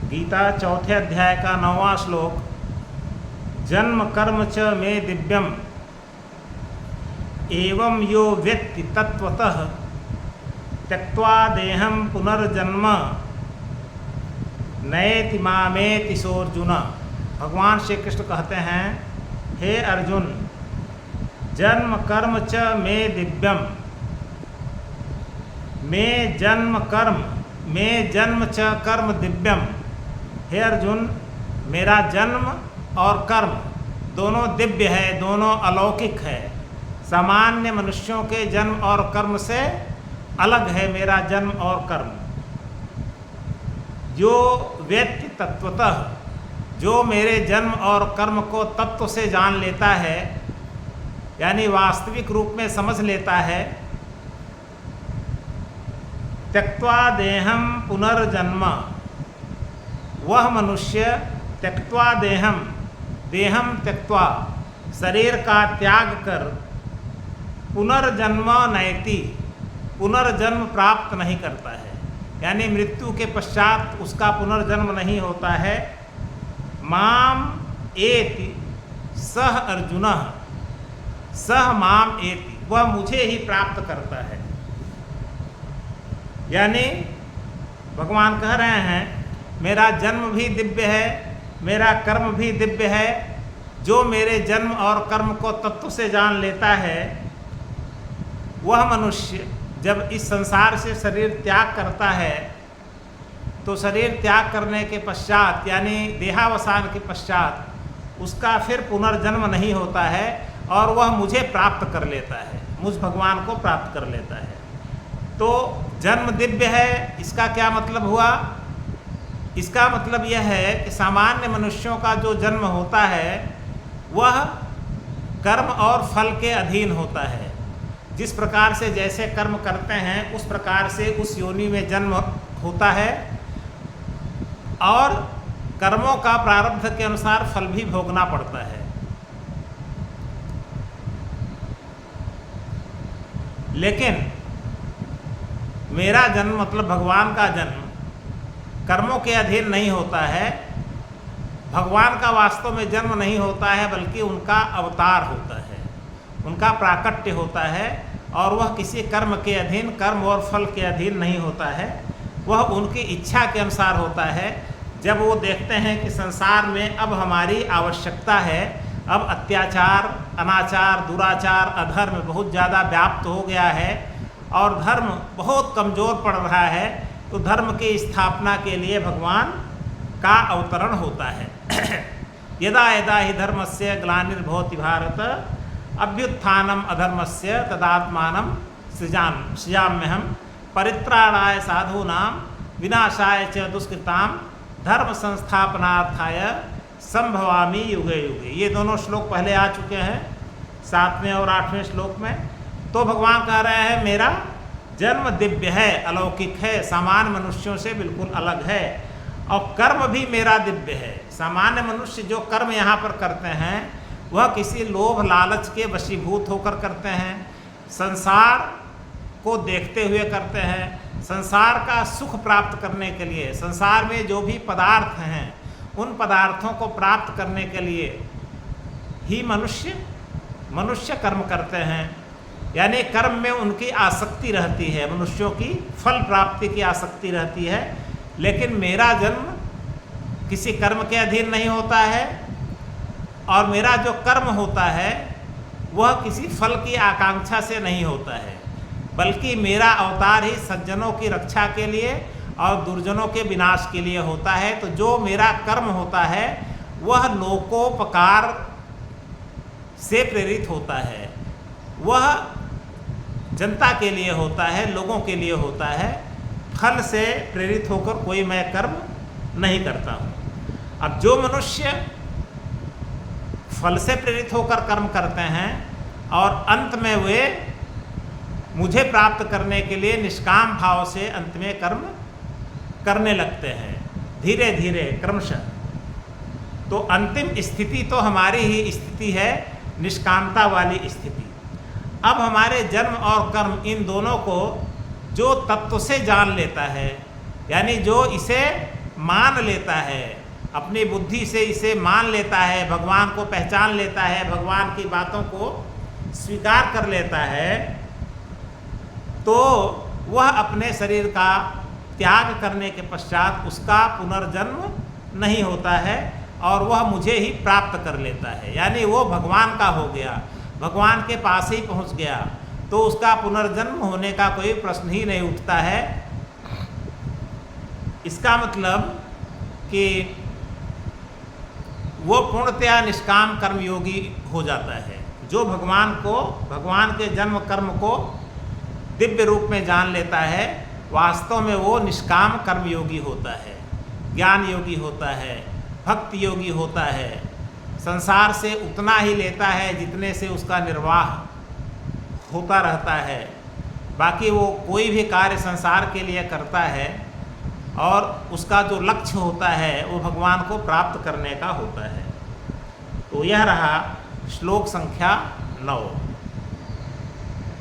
गीता चौथे अध्याय का 9वां श्लोक, जन्म कर्म च मे दिव्यम एवं यो वेत्ति तत्वतः त्यक्त्वा देहं पुनर्जन्म नयति मामेति सोऽर्जुन। भगवान श्री कृष्ण कहते हैं, हे अर्जुन, जन्म कर्म च मे दिव्यम, मे जन्म च कर्म दिव्यम। हे अर्जुन, मेरा जन्म और कर्म दोनों दिव्य है, दोनों अलौकिक है। सामान्य मनुष्यों के जन्म और कर्म से अलग है मेरा जन्म और कर्म। जो व्यक्ति तत्वतः, जो मेरे जन्म और कर्म को तत्व से जान लेता है, यानी वास्तविक रूप में समझ लेता है, त्यक्त्वा देहं पुनर्जन्म, वह मनुष्य त्यक्त्वा देहं त्यक्त्वा, शरीर का त्याग कर, पुनर्जन्म नयति, पुनर्जन्म प्राप्त नहीं करता है, यानी मृत्यु के पश्चात उसका पुनर्जन्म नहीं होता है। माम एति सह अर्जुनः, सह माम एति, वह मुझे ही प्राप्त करता है। यानी भगवान कह रहे हैं, मेरा जन्म भी दिव्य है, मेरा कर्म भी दिव्य है। जो मेरे जन्म और कर्म को तत्व से जान लेता है, वह मनुष्य जब इस संसार से शरीर त्याग करता है, तो शरीर त्याग करने के पश्चात, यानी देहावसान के पश्चात, उसका फिर पुनर्जन्म नहीं होता है और वह मुझे प्राप्त कर लेता है, मुझ भगवान को प्राप्त कर लेता है। तो जन्म दिव्य है, इसका क्या मतलब हुआ? इसका मतलब यह है कि सामान्य मनुष्यों का जो जन्म होता है वह कर्म और फल के अधीन होता है। जिस प्रकार से जैसे कर्म करते हैं उस प्रकार से उस योनि में जन्म होता है और कर्मों का प्रारब्ध के अनुसार फल भी भोगना पड़ता है। लेकिन मेरा जन्म मतलब भगवान का जन्म कर्मों के अधीन नहीं होता है। भगवान का वास्तव में जन्म नहीं होता है, बल्कि उनका अवतार होता है, उनका प्राकट्य होता है, और वह किसी कर्म के अधीन, कर्म और फल के अधीन नहीं होता है। वह उनकी इच्छा के अनुसार होता है। जब वो देखते हैं कि संसार में अब हमारी आवश्यकता है, अब अत्याचार, अनाचार, दुराचार, अधर्म बहुत ज़्यादा व्याप्त हो गया है और धर्म बहुत कमज़ोर पड़ रहा है, तो धर्म की स्थापना के लिए भगवान का अवतरण होता है। यदा यदा हि धर्मस्य ग्लानिर्भवति भारत अभ्युत्थानम अधर्मस्य तदात्मानं सृजाम्यहं परित्राणाय साधूनां विनाशाय च दुष्कृतां धर्म संस्थापनार्थाय संभवामि युगे युगे। ये दोनों श्लोक पहले आ चुके हैं 7वें और 8वें श्लोक में। तो भगवान कह रहे हैं, मेरा जन्म दिव्य है, अलौकिक है, सामान्य मनुष्यों से बिल्कुल अलग है, और कर्म भी मेरा दिव्य है। सामान्य मनुष्य जो कर्म यहाँ पर करते हैं वह किसी लोभ लालच के वशीभूत होकर करते हैं, संसार को देखते हुए करते हैं, संसार का सुख प्राप्त करने के लिए, संसार में जो भी पदार्थ हैं उन पदार्थों को प्राप्त करने के लिए ही मनुष्य कर्म करते हैं। यानी कर्म में उनकी आसक्ति रहती है, मनुष्यों की फल प्राप्ति की आसक्ति रहती है। लेकिन मेरा जन्म किसी कर्म के अधीन नहीं होता है, और मेरा जो कर्म होता है वह किसी फल की आकांक्षा से नहीं होता है, बल्कि मेरा अवतार ही सज्जनों की रक्षा के लिए और दुर्जनों के विनाश के लिए होता है। तो जो मेरा कर्म होता है वह लोकोपकार से प्रेरित होता है, वह जनता के लिए होता है, लोगों के लिए होता है। फल से प्रेरित होकर कोई मैं कर्म नहीं करता हूँ। अब जो मनुष्य फल से प्रेरित होकर कर्म करते हैं और अंत में वे मुझे प्राप्त करने के लिए निष्काम भाव से अंत में कर्म करने लगते हैं, धीरे धीरे क्रमशः, तो अंतिम स्थिति तो हमारी ही स्थिति है, निष्कामता वाली स्थिति। अब हमारे जन्म और कर्म इन दोनों को जो तत्व से जान लेता है, यानी जो इसे मान लेता है, अपनी बुद्धि से इसे मान लेता है, भगवान को पहचान लेता है, भगवान की बातों को स्वीकार कर लेता है, तो वह अपने शरीर का त्याग करने के पश्चात उसका पुनर्जन्म नहीं होता है और वह मुझे ही प्राप्त कर लेता है। यानी वो भगवान का हो गया, भगवान के पास ही पहुंच गया, तो उसका पुनर्जन्म होने का कोई प्रश्न ही नहीं उठता है। इसका मतलब कि वो पूर्णतया निष्काम कर्मयोगी हो जाता है। जो भगवान के जन्म कर्म को दिव्य रूप में जान लेता है, वास्तव में वो निष्काम कर्मयोगी होता है, ज्ञान योगी होता है, भक्ति योगी होता है। संसार से उतना ही लेता है जितने से उसका निर्वाह होता रहता है। बाकी वो कोई भी कार्य संसार के लिए करता है और उसका जो लक्ष्य होता है वो भगवान को प्राप्त करने का होता है। तो यह रहा श्लोक संख्या 9।